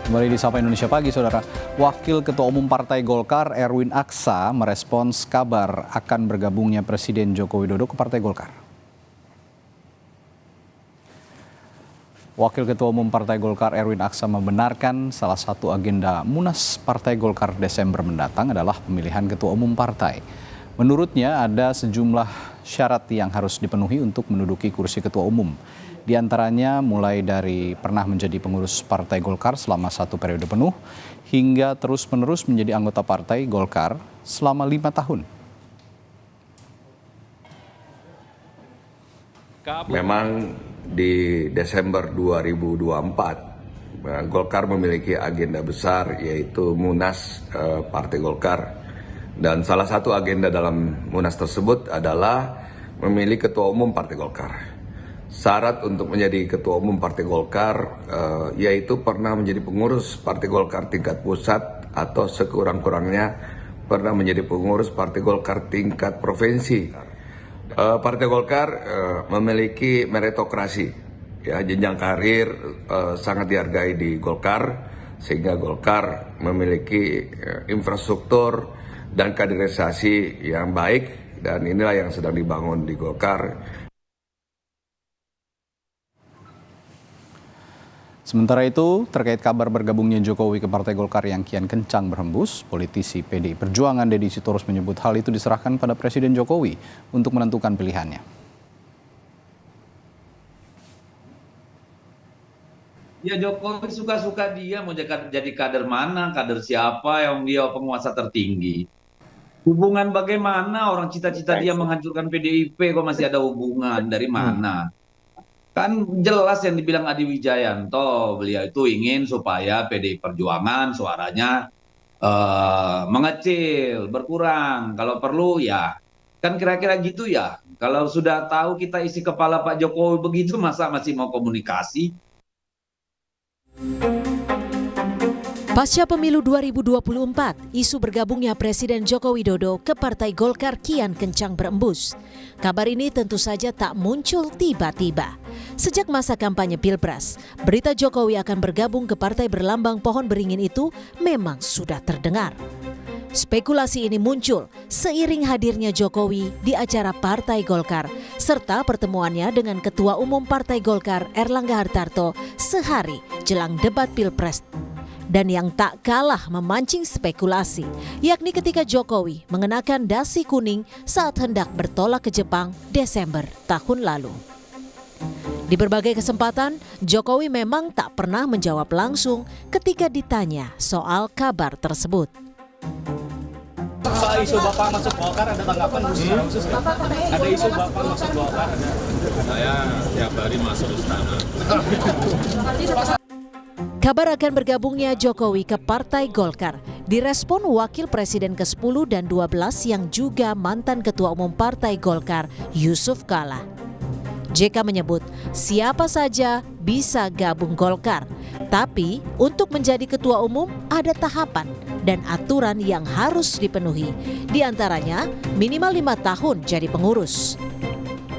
Kembali di Sapa Indonesia Pagi, Saudara. Wakil Ketua Umum Partai Golkar, Erwin Aksa, merespons kabar akan bergabungnya Presiden Joko Widodo ke Partai Golkar. Wakil Ketua Umum Partai Golkar, Erwin Aksa, membenarkan salah satu agenda Munas Partai Golkar Desember mendatang adalah pemilihan Ketua Umum Partai. Menurutnya ada sejumlah syarat yang harus dipenuhi untuk menduduki kursi Ketua Umum. Di antaranya mulai dari pernah menjadi pengurus Partai Golkar selama 1 periode penuh, hingga terus-menerus menjadi anggota Partai Golkar selama 5 tahun. Memang di Desember 2024, Golkar memiliki agenda besar yaitu Munas Partai Golkar. Dan salah satu agenda dalam Munas tersebut adalah memilih Ketua Umum Partai Golkar. Syarat untuk menjadi Ketua Umum Partai Golkar yaitu pernah menjadi pengurus Partai Golkar tingkat pusat atau sekurang-kurangnya pernah menjadi pengurus Partai Golkar tingkat provinsi. Partai Golkar memiliki meritokrasi, ya, jenjang karir sangat dihargai di Golkar, sehingga Golkar memiliki infrastruktur dan kaderisasi yang baik, dan inilah yang sedang dibangun di Golkar. Sementara itu, terkait kabar bergabungnya Jokowi ke Partai Golkar yang kian kencang berhembus, politisi PDI Perjuangan Deddy Sitorus menyebut hal itu diserahkan pada Presiden Jokowi untuk menentukan pilihannya. Ya, Jokowi suka-suka dia mau jadi kader mana, kader siapa yang dia penguasa tertinggi. Hubungan bagaimana orang cita-cita dia menghancurkan PDIP kok masih ada hubungan, dari mana? Kan jelas yang dibilang Adi Wijayanto, beliau itu ingin supaya PDI Perjuangan suaranya mengecil, berkurang. Kalau perlu ya, kan kira-kira gitu ya. Kalau sudah tahu kita isi kepala Pak Jokowi begitu, masa masih mau komunikasi? Pasca pemilu 2024, isu bergabungnya Presiden Joko Widodo ke Partai Golkar kian kencang berembus. Kabar ini tentu saja tak muncul tiba-tiba. Sejak masa kampanye Pilpres, berita Jokowi akan bergabung ke partai berlambang pohon beringin itu memang sudah terdengar. Spekulasi ini muncul seiring hadirnya Jokowi di acara Partai Golkar serta pertemuannya dengan Ketua Umum Partai Golkar Erlangga Hartarto sehari jelang debat Pilpres. Dan yang tak kalah memancing spekulasi, yakni ketika Jokowi mengenakan dasi kuning saat hendak bertolak ke Jepang Desember tahun lalu. Di berbagai kesempatan, Jokowi memang tak pernah menjawab langsung ketika ditanya soal kabar tersebut. Soal isu Bapak masuk Golkar ada tanggapan khusus? Ada isu Bapak masuk Golkar? Saya tiap hari masuk istana. Kabar akan bergabungnya Jokowi ke Partai Golkar direspon Wakil Presiden ke-10 dan 12 yang juga mantan Ketua Umum Partai Golkar, Yusuf Kala. JK menyebut siapa saja bisa gabung Golkar, tapi untuk menjadi Ketua Umum ada tahapan dan aturan yang harus dipenuhi. Di antaranya minimal 5 tahun jadi pengurus.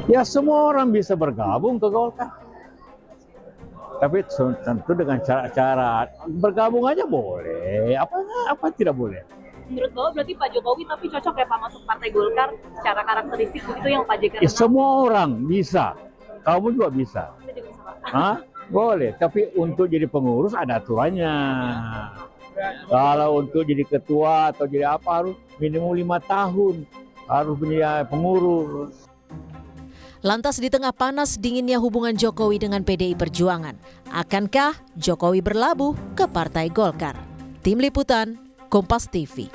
Ya, semua orang bisa bergabung ke Golkar. Tapi tentu dengan cara-cara bergabung aja boleh, apa tidak boleh. Menurut Bapak berarti Pak Jokowi tapi cocok ya Pak masuk Partai Golkar secara karakteristik begitu yang Pak JK? Ya, semua orang bisa, kamu juga bisa. Hah? Boleh, tapi untuk jadi pengurus ada aturannya. Kalau untuk jadi ketua atau jadi apa harus minimum 5 tahun, harus menjadi pengurus. Lantas di tengah panas dinginnya hubungan Jokowi dengan PDI Perjuangan, akankah Jokowi berlabuh ke Partai Golkar? Tim Liputan, Kompas TV.